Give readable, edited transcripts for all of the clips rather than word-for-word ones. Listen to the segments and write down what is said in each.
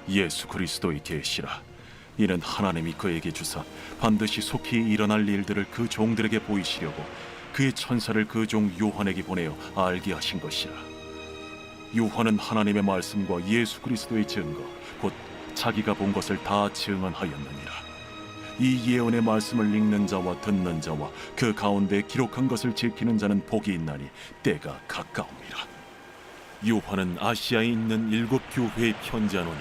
예수 그리스도의 계시라. 이는 하나님이 그에게 주사 반드시 속히 일어날 일들을 그 종들에게 보이시려고 그의 천사를 그 종 요한에게 보내어 알게 하신 것이라. 요한은 하나님의 말씀과 예수 그리스도의 증거 곧 자기가 본 것을 다 증언하였느니라. 이 예언의 말씀을 읽는 자와 듣는 자와 그 가운데 기록한 것을 지키는 자는 복이 있나니 때가 가까움이라. 요한은 아시아에 있는 7교회에 편지하노니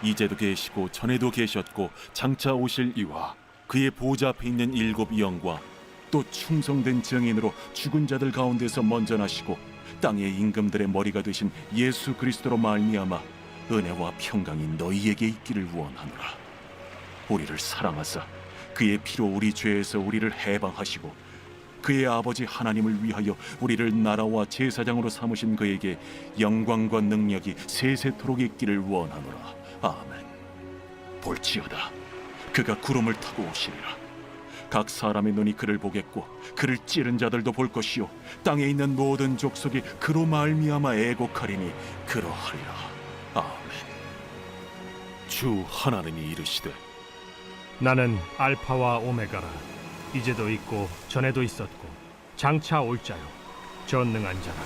이제도 계시고 전에도 계셨고 장차 오실 이와 그의 보좌 앞에 있는 7 영과 또 충성된 증인으로 죽은 자들 가운데서 먼저 나시고 땅의 임금들의 머리가 되신 예수 그리스도로 말미암아 은혜와 평강이 너희에게 있기를 원하노라. 우리를 사랑하사 그의 피로 우리 죄에서 우리를 해방하시고 그의 아버지 하나님을 위하여 우리를 나라와 제사장으로 삼으신 그에게 영광과 능력이 세세토록 있기를 원하노라. 아멘. 볼지어다 그가 구름을 타고 오시리라. 각 사람의 눈이 그를 보겠고 그를 찌른 자들도 볼 것이요 땅에 있는 모든 족속이 그로 말미암아 애곡하리니 그러하리라. 아멘. 주 하나님이 이르시되 나는 알파와 오메가라. 이제도 있고 전에도 있었고 장차 올 자요 전능한 자라.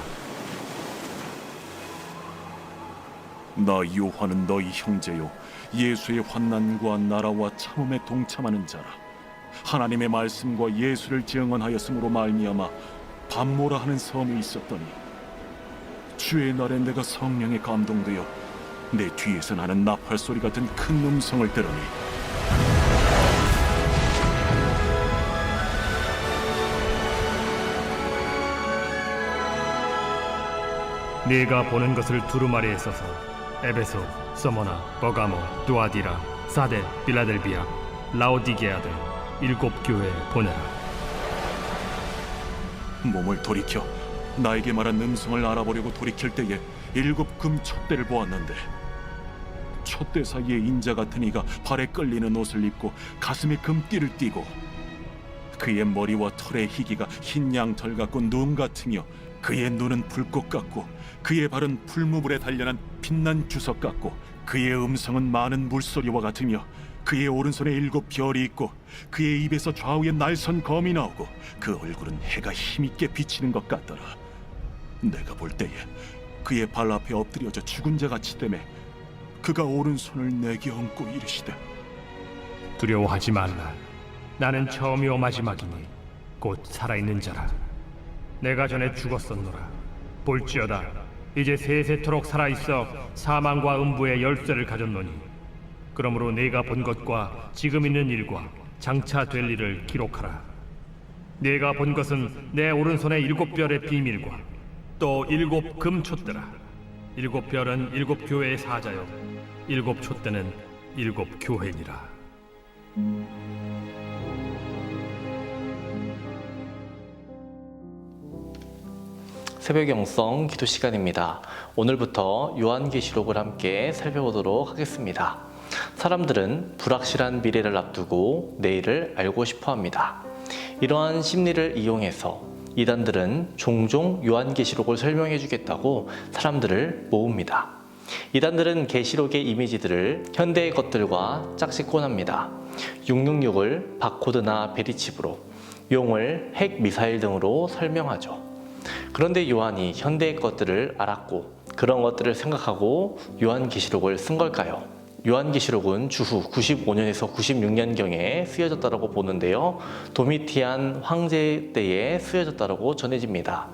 나 요한은 너희 형제요 예수의 환난과 나라와 참음에 동참하는 자라. 하나님의 말씀과 예수를 증언하였으므로 말미암아 밤모라 하는 섬에 있었더니 주의 날에 내가 성령에 감동되어 내 뒤에서 나는 나팔 소리 같은 큰 음성을 들으니 네가 보는 것을 두루마리에 써서 에베소, 서머나, 버가모, 두아디라, 사데, 빌라델비아, 라오디게아들 7 교회에 보내라. 몸을 돌이켜 나에게 말한 음성을 알아보려고 돌이킬 때에 7 금 촛대를 보았는데 촛대 사이에 인자 같은 이가 발에 끌리는 옷을 입고 가슴에 금띠를 띠고 그의 머리와 털의 희기가 흰 양털 같고 눈 같으며 그의 눈은 불꽃 같고 그의 발은 풀무불에 단련한 빛난 주석 같고 그의 음성은 많은 물소리와 같으며 그의 오른손에 7 별이 있고 그의 입에서 좌우에 날선 검이 나오고 그 얼굴은 해가 힘있게 비치는 것 같더라. 내가 볼 때에 그의 발 앞에 엎드려져 죽은 자 같이 되매 그가 오른손을 내게 얹고 이르시되 두려워하지 말라. 나는 처음이요 마지막이니 곧 살아있는 자라. 내가 전에 죽었었노라. 볼지어다 이제 세세토록 살아있어 사망과 음부의 열쇠를 가졌노니 그러므로 네가 본 것과 지금 있는 일과 장차 될 일을 기록하라. 네가 본 것은 내 오른손의 7 별의 비밀과 또 7 금촛대라. 7 별은 7 교회의 사자요 7 촛대는 7 교회니라. 새벽 영성 기도 시간입니다. 오늘부터 요한계시록을 함께 살펴보도록 하겠습니다. 사람들은 불확실한 미래를 앞두고 내일을 알고 싶어 합니다. 이러한 심리를 이용해서 이단들은 종종 요한계시록을 설명해 주겠다고 사람들을 모읍니다. 이단들은 계시록의 이미지들을 현대의 것들과 짝짓곤합니다. 666을 바코드나 베리칩으로, 용을 핵 미사일 등으로 설명하죠. 그런데 요한이 현대의 것들을 알았고 그런 것들을 생각하고 요한계시록을 쓴 걸까요? 요한계시록은 주후 95년에서 96년경에 쓰여졌다고 보는데요. 도미티안 황제 때에 쓰여졌다고 전해집니다.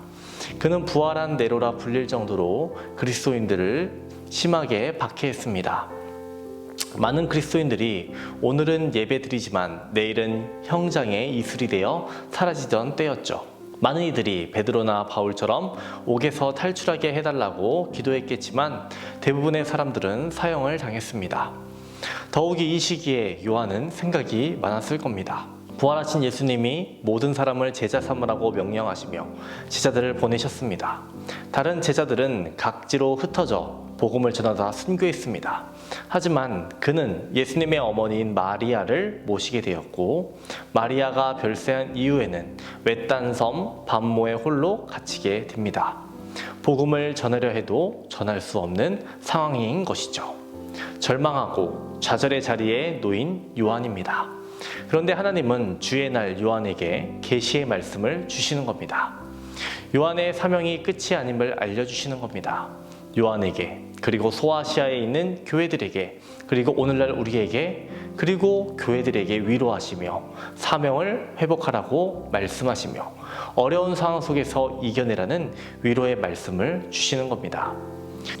그는 부활한 네로라 불릴 정도로 그리스도인들을 심하게 박해했습니다. 많은 그리스도인들이 오늘은 예배드리지만 내일은 형장의 이슬이 되어 사라지던 때였죠. 많은 이들이 베드로나 바울처럼 옥에서 탈출하게 해달라고 기도했겠지만 대부분의 사람들은 사형을 당했습니다. 더욱이 이 시기에 요한은 생각이 많았을 겁니다. 부활하신 예수님이 모든 사람을 제자 삼으라고 명령하시며 제자들을 보내셨습니다. 다른 제자들은 각지로 흩어져 복음을 전하다 순교했습니다. 하지만 그는 예수님의 어머니인 마리아를 모시게 되었고 마리아가 별세한 이후에는 외딴 섬 밤모에 홀로 갇히게 됩니다. 복음을 전하려 해도 전할 수 없는 상황인 것이죠. 절망하고 좌절의 자리에 놓인 요한입니다. 그런데 하나님은 주의 날 요한에게 계시의 말씀을 주시는 겁니다. 요한의 사명이 끝이 아님을 알려주시는 겁니다. 요한에게, 그리고 소아시아에 있는 교회들에게, 그리고 오늘날 우리에게, 그리고 교회들에게 위로하시며 사명을 회복하라고 말씀하시며 어려운 상황 속에서 이겨내라는 위로의 말씀을 주시는 겁니다.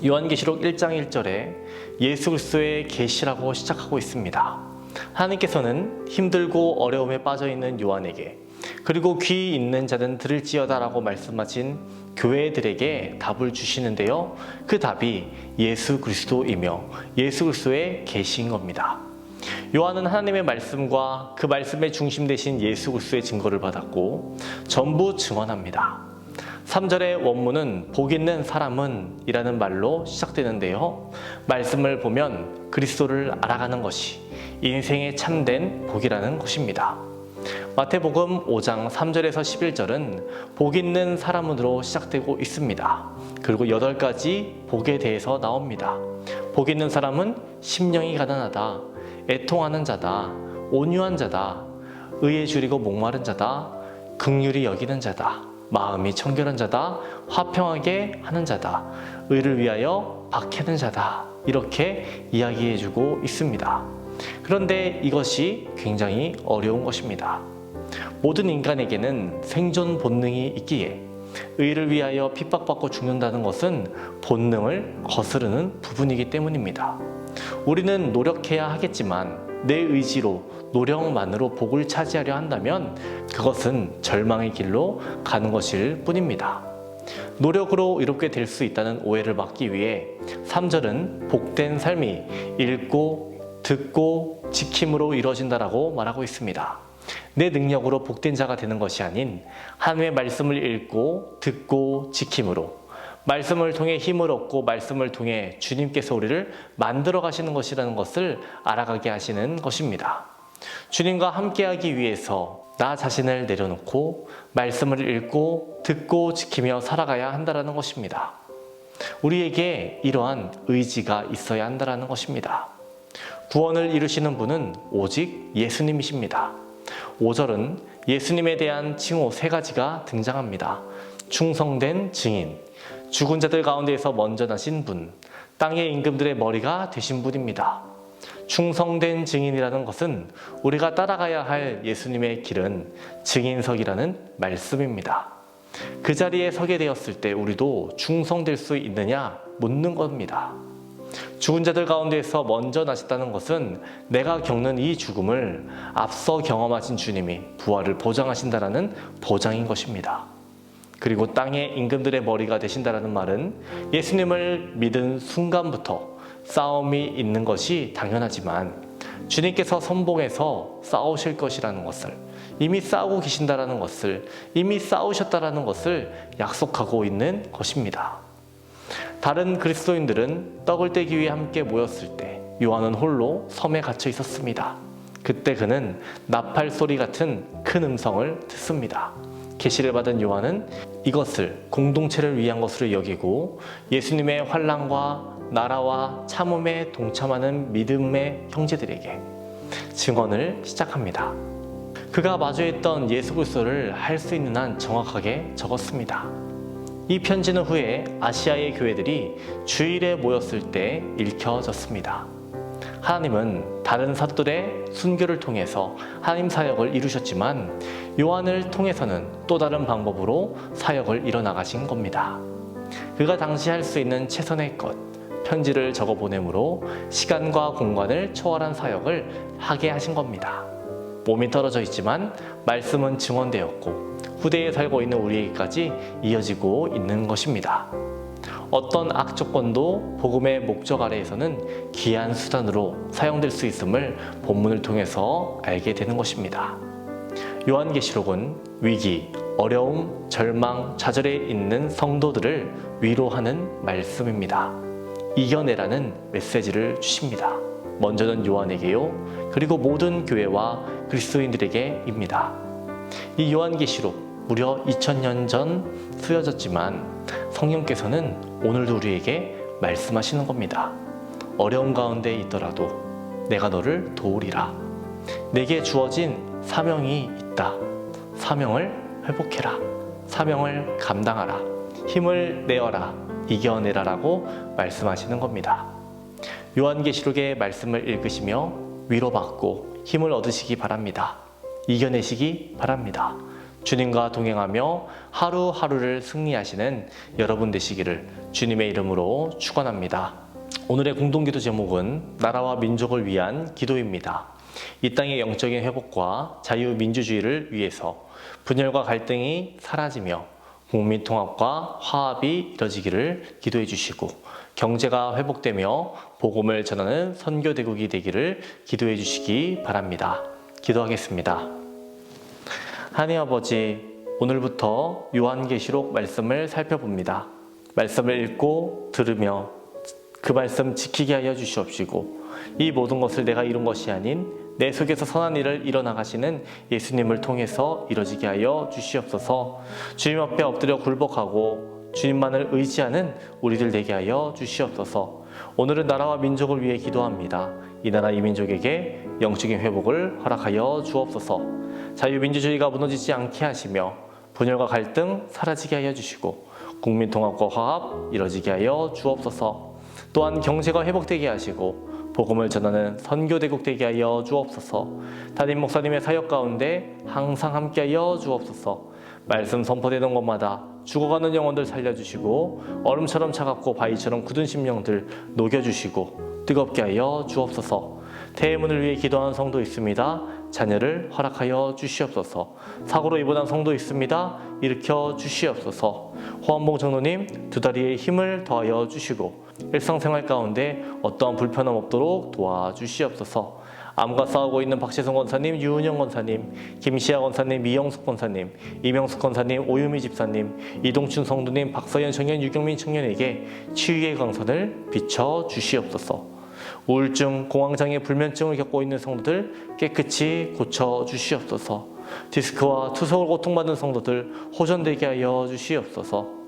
요한계시록 1장 1절에 예수 그리스도의 계시라고 시작하고 있습니다. 하나님께서는 힘들고 어려움에 빠져있는 요한에게, 그리고 귀 있는 자는 들을지어다라고 말씀하신 교회들에게 답을 주시는데요. 그 답이 예수 그리스도이며 예수 그리스도의 계시인 겁니다. 요한은 하나님의 말씀과 그 말씀의 중심 되신 예수 그리스도의 증거를 받았고 전부 증언합니다. 3절의 원문은 복 있는 사람은 이라는 말로 시작되는데요. 말씀을 보면 그리스도를 알아가는 것이 인생의 참된 복이라는 것입니다. 마태복음 5장 3절에서 11절은 복 있는 사람으로 시작되고 있습니다. 그리고 8가지 복에 대해서 나옵니다. 복 있는 사람은 심령이 가난하다, 애통하는 자다, 온유한 자다, 의에 줄이고 목마른 자다, 긍휼히 여기는 자다, 마음이 청결한 자다, 화평하게 하는 자다, 의를 위하여 박해는 자다, 이렇게 이야기해주고 있습니다. 그런데 이것이 굉장히 어려운 것입니다. 모든 인간에게는 생존 본능이 있기에 의를 위하여 핍박받고 죽는다는 것은 본능을 거스르는 부분이기 때문입니다. 우리는 노력해야 하겠지만 내 의지로 노력만으로 복을 차지하려 한다면 그것은 절망의 길로 가는 것일 뿐입니다. 노력으로 이롭게 될 수 있다는 오해를 막기 위해 3절은 복된 삶이 읽고 듣고 지킴으로 이루어진다라고 말하고 있습니다. 내 능력으로 복된 자가 되는 것이 아닌 하나님의 말씀을 읽고 듣고 지킴으로, 말씀을 통해 힘을 얻고 말씀을 통해 주님께서 우리를 만들어 가시는 것이라는 것을 알아가게 하시는 것입니다. 주님과 함께하기 위해서 나 자신을 내려놓고 말씀을 읽고 듣고 지키며 살아가야 한다는 것입니다. 우리에게 이러한 의지가 있어야 한다는 것입니다. 구원을 이루시는 분은 오직 예수님이십니다. 5절은 예수님에 대한 칭호 3가지가 등장합니다. 충성된 증인, 죽은 자들 가운데에서 먼저 나신 분, 땅의 임금들의 머리가 되신 분입니다. 충성된 증인이라는 것은 우리가 따라가야 할 예수님의 길은 증인석이라는 말씀입니다. 그 자리에 서게 되었을 때 우리도 충성될 수 있느냐 묻는 겁니다. 죽은 자들 가운데에서 먼저 나셨다는 것은 내가 겪는 이 죽음을 앞서 경험하신 주님이 부활을 보장하신다라는 보장인 것입니다. 그리고 땅의 임금들의 머리가 되신다라는 말은 예수님을 믿은 순간부터 싸움이 있는 것이 당연하지만 주님께서 선봉에서 싸우실 것이라는 것을, 이미 싸우고 계신다라는 것을, 이미 싸우셨다라는 것을 약속하고 있는 것입니다. 다른 그리스도인들은 떡을 떼기 위해 함께 모였을 때 요한은 홀로 섬에 갇혀 있었습니다. 그때 그는 나팔 소리 같은 큰 음성을 듣습니다. 계시를 받은 요한은 이것을 공동체를 위한 것으로 여기고 예수님의 환난과 나라와 참음에 동참하는 믿음의 형제들에게 증언을 시작합니다. 그가 마주했던 예수 그리스도를 할 수 있는 한 정확하게 적었습니다. 이 편지는 후에 아시아의 교회들이 주일에 모였을 때 읽혀졌습니다. 하나님은 다른 사도들의 순교를 통해서 하나님 사역을 이루셨지만 요한을 통해서는 또 다른 방법으로 사역을 이뤄나가신 겁니다. 그가 당시 할 수 있는 최선의 것, 편지를 적어 보내므로 시간과 공간을 초월한 사역을 하게 하신 겁니다. 몸이 떨어져 있지만 말씀은 증언되었고 후대에 살고 있는 우리에게까지 이어지고 있는 것입니다. 어떤 악조건도 복음의 목적 아래에서는 귀한 수단으로 사용될 수 있음을 본문을 통해서 알게 되는 것입니다. 요한계시록은 위기, 어려움, 절망, 좌절에 있는 성도들을 위로하는 말씀입니다. 이겨내라는 메시지를 주십니다. 먼저는 요한에게요, 그리고 모든 교회와 그리스도인들에게입니다. 이 요한계시록 무려 2000년 전 쓰여졌지만 성령께서는 오늘도 우리에게 말씀하시는 겁니다. 어려움 가운데 있더라도 내가 너를 도우리라. 내게 주어진 사명이 있다. 사명을 회복해라. 사명을 감당하라. 힘을 내어라. 이겨내라라고 말씀하시는 겁니다. 요한계시록의 말씀을 읽으시며 위로받고 힘을 얻으시기 바랍니다. 이겨내시기 바랍니다. 주님과 동행하며 하루하루를 승리하시는 여러분 되시기를 주님의 이름으로 축원합니다. 오늘의 공동기도 제목은 나라와 민족을 위한 기도입니다. 이 땅의 영적인 회복과 자유민주주의를 위해서 분열과 갈등이 사라지며 국민 통합과 화합이 이뤄지기를 기도해 주시고 경제가 회복되며 복음을 전하는 선교대국이 되기를 기도해 주시기 바랍니다. 기도하겠습니다. 하나님 아버지, 오늘부터 요한계시록 말씀을 살펴봅니다. 말씀을 읽고 들으며 그 말씀 지키게 하여 주시옵시고 이 모든 것을 내가 이룬 것이 아닌 내 속에서 선한 일을 이뤄나가시는 예수님을 통해서 이뤄지게 하여 주시옵소서. 주님 앞에 엎드려 굴복하고 주님만을 의지하는 우리들 되게 하여 주시옵소서. 오늘은 나라와 민족을 위해 기도합니다. 이 나라 이 민족에게 영적인 회복을 허락하여 주옵소서. 자유민주주의가 무너지지 않게 하시며 분열과 갈등 사라지게 하여 주시고 국민 통합과 화합 이뤄지게 하여 주옵소서. 또한 경제가 회복되게 하시고 복음을 전하는 선교대국 되게 하여 주옵소서. 담임 목사님의 사역 가운데 항상 함께하여 주옵소서. 말씀 선포되는 곳마다 죽어가는 영혼들 살려주시고 얼음처럼 차갑고 바위처럼 굳은 심령들 녹여주시고 뜨겁게 하여 주옵소서. 대문을 위해 기도하는 성도 있습니다. 자녀를 허락하여 주시옵소서. 사고로 입원한 성도 있습니다. 일으켜 주시옵소서. 호환봉 장로님 두 다리에 힘을 더하여 주시고 일상생활 가운데 어떠한 불편함 없도록 도와주시옵소서. 암과 싸우고 있는 박재성 권사님, 유은영 권사님, 김시아 권사님, 이영숙 권사님, 이명숙 권사님, 오유미 집사님, 이동춘 성도님, 박서연 청년, 유경민 청년에게 치유의 강선을 비춰 주시옵소서. 우울증, 공황장애, 불면증을 겪고 있는 성도들 깨끗이 고쳐 주시옵소서. 디스크와 투석을 고통받는 성도들 호전되게 하여 주시옵소서.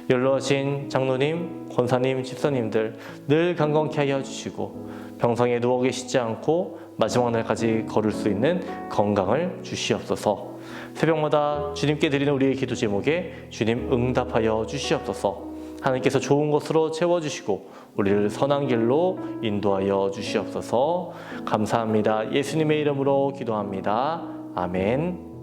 연로하신 장로님, 권사님, 집사님들 늘 강건케 하여 주시고 병상에 누워 계시지 않고 마지막 날까지 걸을 수 있는 건강을 주시옵소서. 새벽마다 주님께 드리는 우리의 기도 제목에 주님 응답하여 주시옵소서. 하나님께서 좋은 것으로 채워주시고 우리를 선한 길로 인도하여 주시옵소서. 감사합니다. 예수님의 이름으로 기도합니다. 아멘.